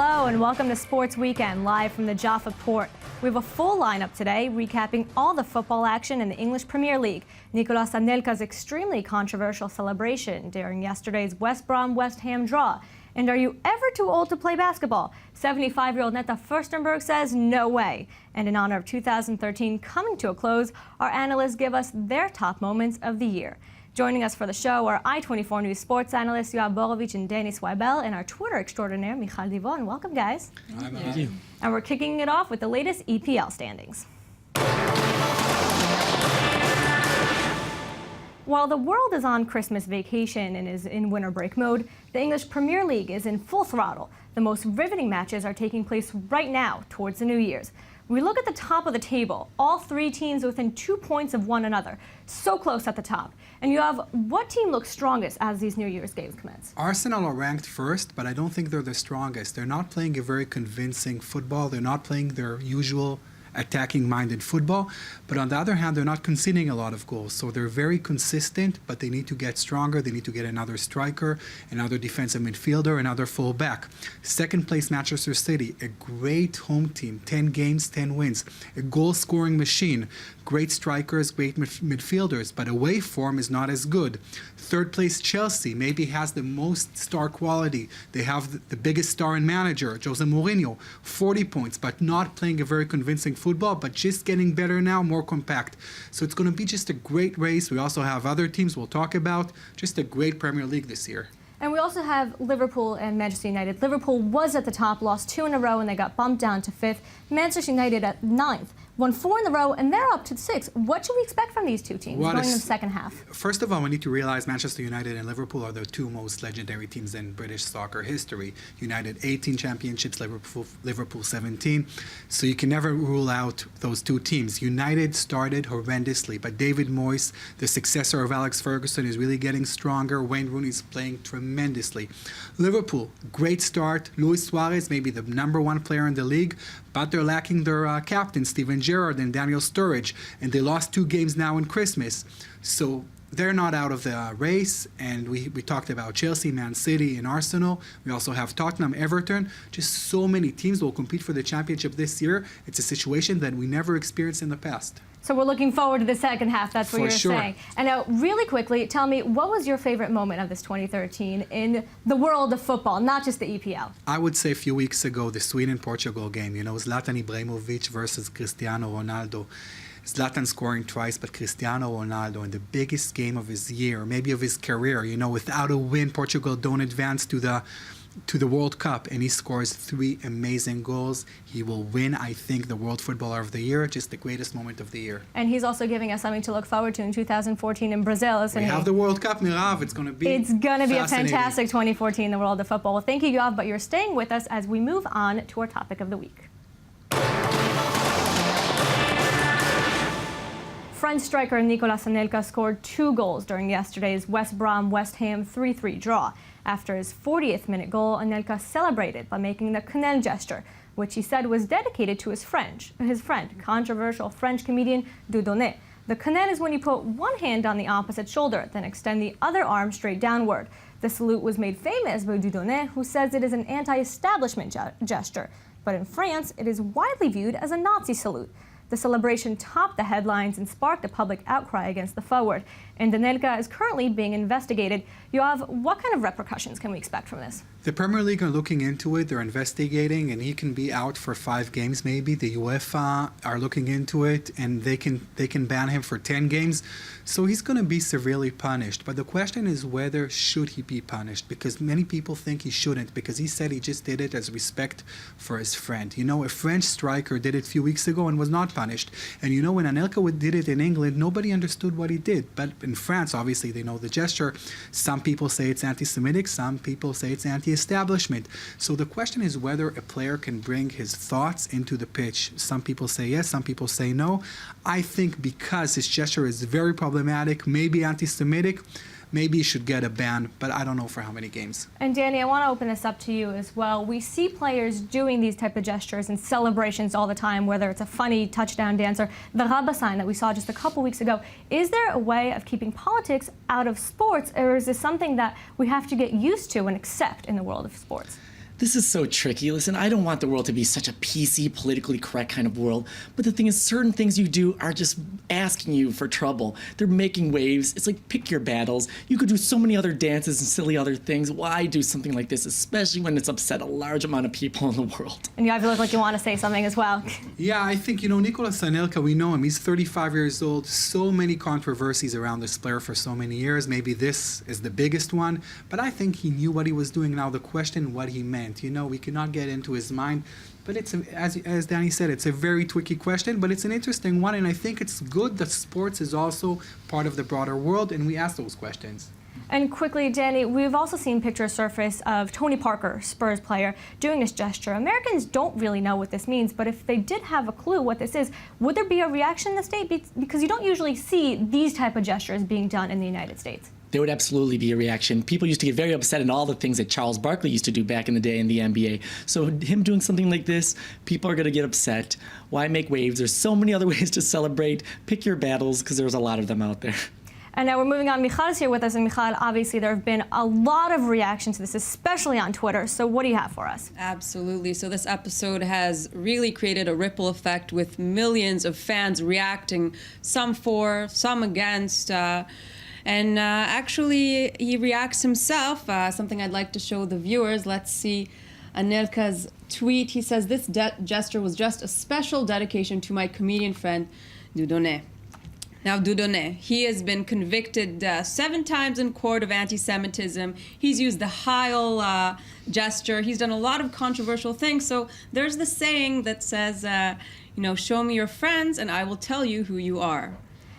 Hello and welcome to Sports Weekend, live from the Jaffa Port. We have a full lineup today, recapping all the football action in the English Premier League. Nicolas Anelka's extremely controversial celebration during yesterday's West Brom-West Ham draw. And are you ever too old to play basketball? 75-year-old Netta Furstenberg says no way. And in honor of 2013 coming to a close, our analysts give us their top moments of the year. Joining us for the show are i24News sports analysts Yoav Borovic and Danny Swibel and our Twitter extraordinaire Michal Divon. Welcome, guys. Thank you. And we're kicking it off with the latest EPL standings. While the world is on Christmas vacation and is in winter break mode, the English Premier League is in full throttle. The most riveting matches are taking place right now towards the New Year's. We look at the top of the table, all three teams within 2 points of one another, so close at the top. And you have what team looks strongest as these New Year's games commence? Arsenal are ranked first, but I don't think they're the strongest. They're not playing a very convincing football. They're not playing their usual attacking-minded football, but on the other hand, they're not conceding a lot of goals. So they're very consistent, but they need to get stronger. They need to get another striker, another defensive midfielder, another full-back. Second place, Manchester City, a great home team, 10 games, 10 wins, a goal-scoring machine, great strikers, great midfielders, but away form is not as good. Third place, Chelsea, maybe has the most star quality. They have the biggest star and manager, Jose Mourinho, 40 points, but not playing a very convincing football, but just getting better now, more compact. So it's going to be just a great race. We also have other teams we'll talk about. Just a great Premier League this year. And we also have Liverpool and Manchester United. Liverpool was at the top, lost 2 in a row, and they got bumped down to 5th. Manchester United at 9th, won 4 in a row, and they're up to 6th. What should we expect from these two teams going in the second half? First of all, we need to realize Manchester United and Liverpool are the two most legendary teams in British soccer history. United 18 championships, Liverpool 17. So you can never rule out those two teams. United started horrendously, but David Moyes, the successor of Alex Ferguson, is really getting stronger. Wayne Rooney is playing tremendously. Liverpool, great start. Luis Suarez, maybe the #1 player in the league, but they're lacking their captain, Steven Gerrard and Daniel Sturridge, and they lost 2 games now in Christmas. So they're not out of the race, and we talked about Chelsea, Man City, and Arsenal. We also have Tottenham, Everton. Just so many teams will compete for the championship this year. It's a situation that we never experienced in the past. So we're looking forward to the second half, that's what you're saying. And now, really quickly, tell me, what was your favorite moment of this 2013 in the world of football, not just the EPL? I would say a few weeks ago, the Sweden-Portugal game, you know, Zlatan Ibrahimovic versus Cristiano Ronaldo. Zlatan scoring twice, but Cristiano Ronaldo in the biggest game of his year, maybe of his career. You know, without a win, Portugal don't advance to the World Cup, and he scores 3 amazing goals. He will win, I think, the World Footballer of the Year, just the greatest moment of the year. And he's also giving us something to look forward to in 2014 in Brazil, isn't he? We have the World Cup, Mirav. It's going to be a fantastic 2014 in the world of football. Well, thank you, Yoav, but you're staying with us as we move on to our topic of the week. French striker Nicolas Anelka scored 2 goals during yesterday's West Brom-West Ham 3-3 draw. After his 40th minute goal, Anelka celebrated by making the quenelle gesture, which he said was dedicated to his friend, controversial French comedian Dieudonné. The quenelle is when you put one hand on the opposite shoulder, then extend the other arm straight downward. The salute was made famous by Dieudonné, who says it is an anti-establishment gesture. But in France, it is widely viewed as a Nazi salute. The celebration topped the headlines and sparked a public outcry against the forward. And Anelka is currently being investigated. Yoav, what kind of repercussions can we expect from this? The Premier League are looking into it. They're investigating, and he can be out for 5 games maybe. The UEFA are looking into it, and they can ban him for 10 games. So he's going to be severely punished. But the question is whether should he be punished, because many people think he shouldn't, because he said he just did it as respect for his friend. You know, a French striker did it a few weeks ago and was not punished. And you know, when Anelka did it in England, nobody understood what he did. But in France, obviously, they know the gesture. Some people say it's anti-Semitic, some people say it's anti-establishment. So the question is whether a player can bring his thoughts into the pitch. Some people say yes, some people say no. I think because his gesture is very problematic, maybe anti-Semitic, maybe he should get a ban, but I don't know for how many games. And Danny, I want to open this up to you as well. We see players doing these type of gestures and celebrations all the time, whether it's a funny touchdown dance or the Rabba sign that we saw just a couple weeks ago. Is there a way of keeping politics out of sports, or is this something that we have to get used to and accept in the world of sports? This is so tricky. Listen, I don't want the world to be such a PC, politically correct kind of world. But the thing is, certain things you do are just asking you for trouble. They're making waves. It's like pick your battles. You could do so many other dances and silly other things. Why do something like this, especially when it's upset a large amount of people in the world? And you have to look like you want to say something as well. Yeah, I think, Nicolas Anelka, we know him. He's 35 years old. So many controversies around this player for so many years. Maybe this is the biggest one. But I think he knew what he was doing. Now the question, what he meant. We cannot get into his mind. But it's, as Danny said, it's a very tricky question, but it's an interesting one. And I think it's good that sports is also part of the broader world, and we ask those questions. And quickly, Danny, we've also seen pictures surface of Tony Parker, Spurs player, doing this gesture. Americans don't really know what this means, but if they did have a clue what this is, would there be a reaction in the state? Because you don't usually see these type of gestures being done in the United States. There would absolutely be a reaction. People used to get very upset in all the things that Charles Barkley used to do back in the day in the NBA. So him doing something like this, people are going to get upset. Why make waves? There's so many other ways to celebrate. Pick your battles, because there's a lot of them out there. And now we're moving on. Michal's here with us. And Michal, obviously there have been a lot of reactions to this, especially on Twitter. So what do you have for us? Absolutely. So this episode has really created a ripple effect with millions of fans reacting, some for, some against. And actually, he reacts himself, something I'd like to show the viewers. Let's see Anelka's tweet. He says, this gesture was just a special dedication to my comedian friend, Dieudonné. Now, Dieudonné, he has been convicted 7 times in court of anti-Semitism. He's used the Heil gesture. He's done a lot of controversial things. So there's the saying that says, show me your friends and I will tell you who you are.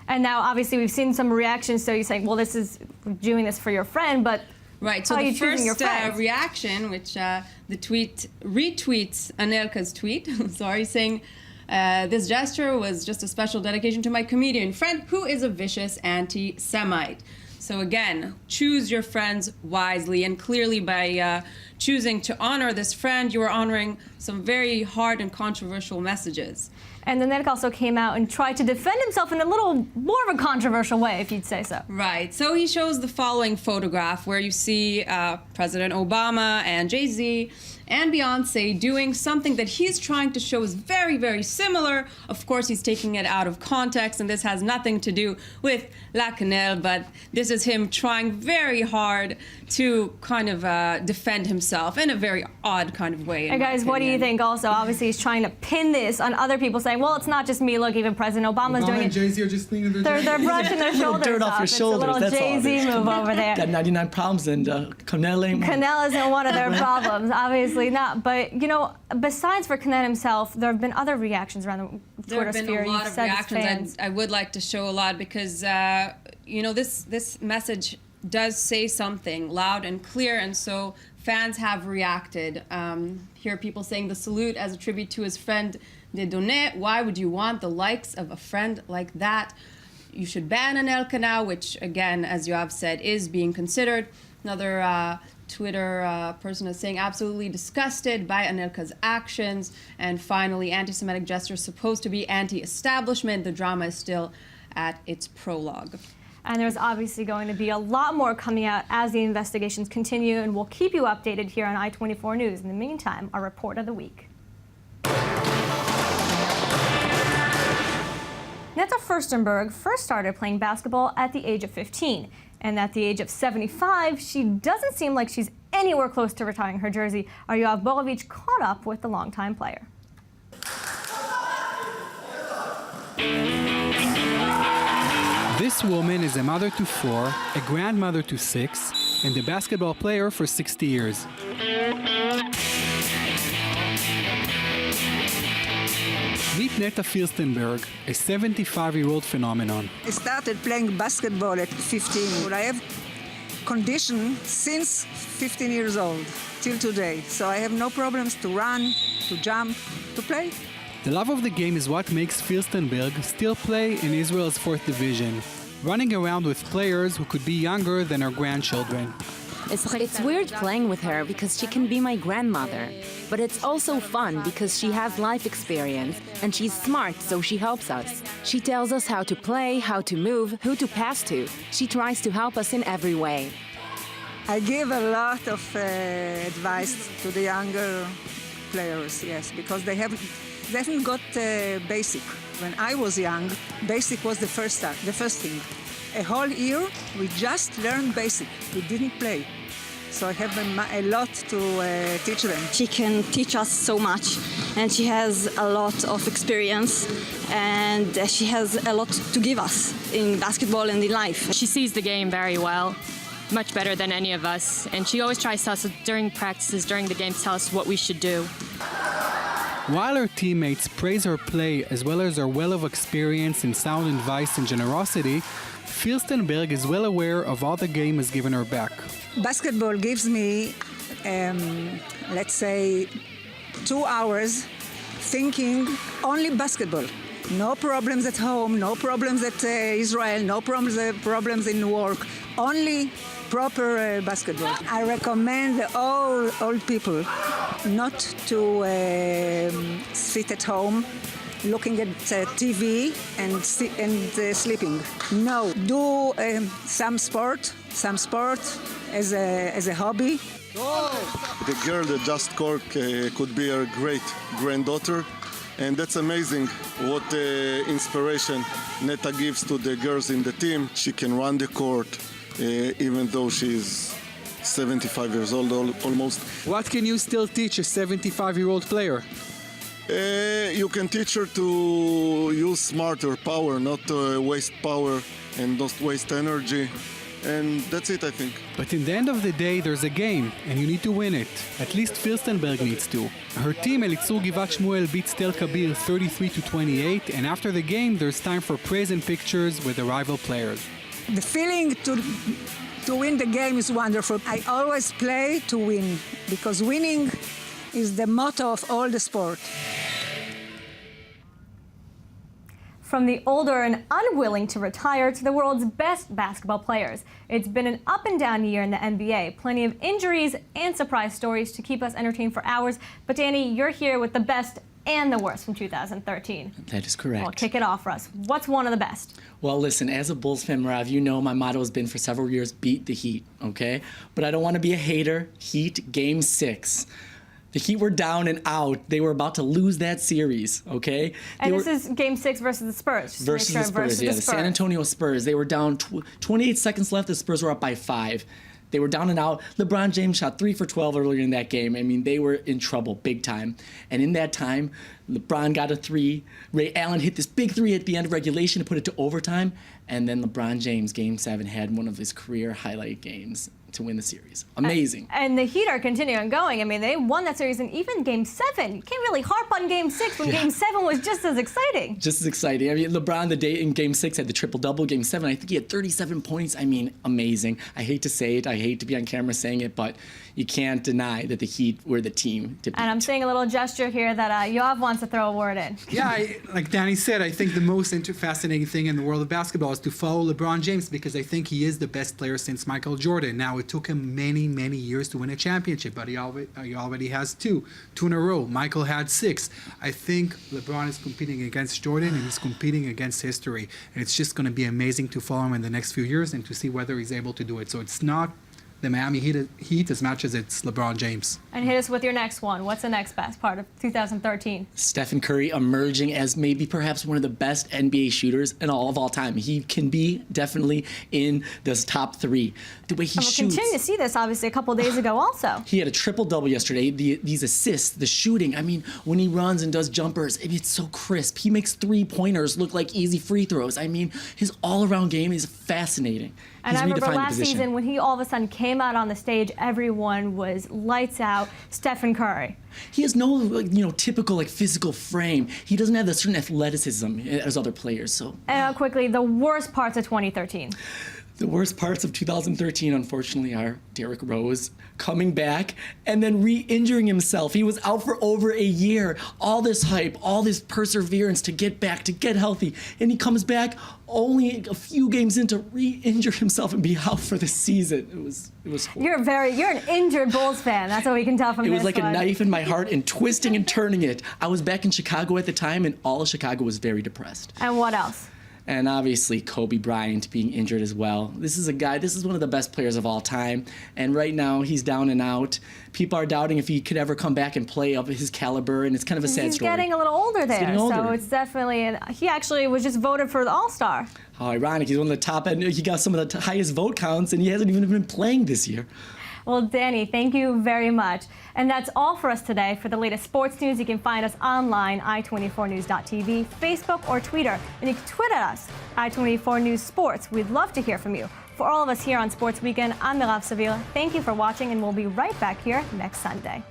And now, obviously, we've seen some reactions. So you're saying, well, this is doing this for your friend, but right. So the first reaction, which the tweet retweets Anelka's tweet, sorry, saying, this gesture was just a special dedication to my comedian friend who is a vicious anti-Semite. So again, choose your friends wisely, and clearly by choosing to honor this friend, you are honoring some very hard and controversial messages. And then Anelka also came out and tried to defend himself in a little more of a controversial way, if you'd say so. Right. So he shows the following photograph where you see President Obama and Jay-Z and Beyonce doing something that he's trying to show is very, very similar. Of course, he's taking it out of context, and this has nothing to do with La Cannelle, but this is him trying very hard to kind of defend himself in a very odd kind of way. Hey guys, what do you think also? Obviously, he's trying to pin this on other people, saying, well, it's not just me. Look, even President Obama's doing it. And Jay-Z are just cleaning their They're brushing their shoulders dirt off your shoulders. It's a little Jay-Z move over there. Got 99 problems, and Cannelle ain't one. Cannelle isn't one of their problems, obviously not. But, besides for Cannelle himself, there have been other reactions around the Twitter sphere. There have been a lot of reactions. I would like to show a lot because, this message does say something loud and clear, and so fans have reacted. Here are people saying the salute as a tribute to his friend Dieudonné. Why would you want the likes of a friend like that? You should ban Anelka now, which, again, as you have said, is being considered. Another Twitter person is saying absolutely disgusted by Anelka's actions. And finally, anti-Semitic gestures supposed to be anti-establishment. The drama is still at its prologue. And there's obviously going to be a lot more coming out as the investigations continue, and we'll keep you updated here on i24 News. In the meantime, our report of the week. Netta Furstenberg first started playing basketball at the age of 15. And at the age of 75, she doesn't seem like she's anywhere close to retiring her jersey. Our Yoav Borovich caught up with the longtime player. This woman is a mother to 4, a grandmother to 6, and a basketball player for 60 years. Meet Netta Furstenberg, a 75-year-old phenomenon. I started playing basketball at 15. I have condition since 15 years old till today. So I have no problems to run, to jump, to play. The love of the game is what makes Furstenberg still play in Israel's 4th division, running around with players who could be younger than her grandchildren. It's weird playing with her because she can be my grandmother. But it's also fun because she has life experience and she's smart, so she helps us. She tells us how to play, how to move, who to pass to. She tries to help us in every way. I give a lot of advice to the younger players, yes, because they haven't got basic. When I was young, basic was the first thing. A whole year, we just learned basic. We didn't play. So I have a lot to teach them. She can teach us so much, and she has a lot of experience, and she has a lot to give us in basketball and in life. She sees the game very well, much better than any of us, and she always tries to tell us during practices, during the games, tell us what we should do. While her teammates praise her play as well as her well of experience in sound advice and generosity, Fürstenberg is well aware of all the game has given her back. Basketball gives me, let's say, 2 hours thinking only basketball. No problems at home, no problems at Israel, no problems in work, only proper basketball. I recommend all old people not to sit at home looking at TV and sleeping. No, do some sport as a hobby. The girl that just scored could be her great granddaughter, and that's amazing what inspiration Neta gives to the girls in the team. She can run the court even though she's 75 years old almost. What can you still teach a 75-year-old player? You can teach her to use smarter power, not waste power and not waste energy. And that's it, I think. But in the end of the day, there's a game, and you need to win it. At least Fürstenberg needs to. Her team, Elitzur Givat Shmuel, beats Tel Kabir 33-28, and after the game, there's time for praise and pictures with the rival players. The feeling to win the game is wonderful. I always play to win, because winning is the motto of all the sport. From the older and unwilling to retire to the world's best basketball players, it's been an up and down year in the NBA. Plenty of injuries and surprise stories to keep us entertained for hours. But Danny, you're here with the best and the worst from 2013. That is correct. Well, kick it off for us. What's one of the best? Well, listen, as a Bulls fan, Marav, you know my motto has been for several years, beat the Heat, okay? But I don't want to be a hater. Heat, Game 6. The Heat were down and out. They were about to lose that series, okay? And this is Game 6 versus the Spurs. Versus the Spurs, yeah, the San Antonio Spurs. They were down 28 seconds left. The Spurs were up by 5. They were down and out. LeBron James shot 3 for 12 earlier in that game. I mean, they were in trouble big time. And in that time, LeBron got a 3. Ray Allen hit this big 3 at the end of regulation to put it to overtime. And then LeBron James, Game 7, had one of his career highlight games to win the series. Amazing. And the Heat are continuing going. I mean, they won that series in even Game 7. You can't really harp on Game 6 when Game 7 was just as exciting. Just as exciting. I mean, LeBron the day in Game 6 had the triple-double. Game 7, I think he had 37 points. I mean, amazing. I hate to say it. I hate to be on camera saying it, but you can't deny that the Heat were the team to beat. And I'm seeing a little gesture here that Yoav wants to throw a word in. Yeah, like Danny said, I think the most fascinating thing in the world of basketball is to follow LeBron James, because I think he is the best player since Michael Jordan. Now, it took him many years to win a championship, but he already has 2 in a row. Michael had 6. I think LeBron is competing against Jordan, and he's competing against history. And it's just going to be amazing to follow him in the next few years and to see whether he's able to do it. So it's not the Miami Heat as much as it's LeBron James. And hit us with your next one. What's the next best part of 2013? Stephen Curry emerging as maybe perhaps one of the best NBA shooters in all time. He can be definitely in this top 3. The way he shoots. We'll continue to see this, obviously, a couple days ago also. He had a triple-double yesterday. These assists, the shooting. I mean, when he runs and does jumpers, it's so crisp. He makes three-pointers look like easy free throws. I mean, his all-around game is fascinating. And I remember last season when he all of a sudden came out on the stage, everyone was lights out. Stephen Curry. He has no, typical physical frame. He doesn't have the certain athleticism as other players. So. And quickly, the worst parts of 2013. The worst parts of 2013, unfortunately, are Derrick Rose coming back and then re-injuring himself. He was out for over a year. All this hype, all this perseverance to get back, to get healthy, and he comes back only a few games in to re-injure himself and be out for the season. It was horrible. You're an injured Bulls fan. That's what we can tell from this. It was like one. a knife in my heart and twisting and turning it. I was back in Chicago at the time, and all of Chicago was very depressed. And what else? And obviously Kobe Bryant being injured as well. This is one of the best players of all time. And right now he's down and out. People are doubting if he could ever come back and play up his caliber, and it's kind of a sad story. He's getting a little older there, getting older. so it's definitely, he actually was just voted for the All-Star. How ironic. He's one of the top, and he got some of the highest vote counts, and he hasn't even been playing this year. Well, Danny, thank you very much. And that's all for us today. For the latest sports news, you can find us online, i24news.tv, Facebook, or Twitter. And you can tweet at us, i24News Sports. We'd love to hear from you. For all of us here on Sports Weekend, I'm Mirav Savil. Thank you for watching, and we'll be right back here next Sunday.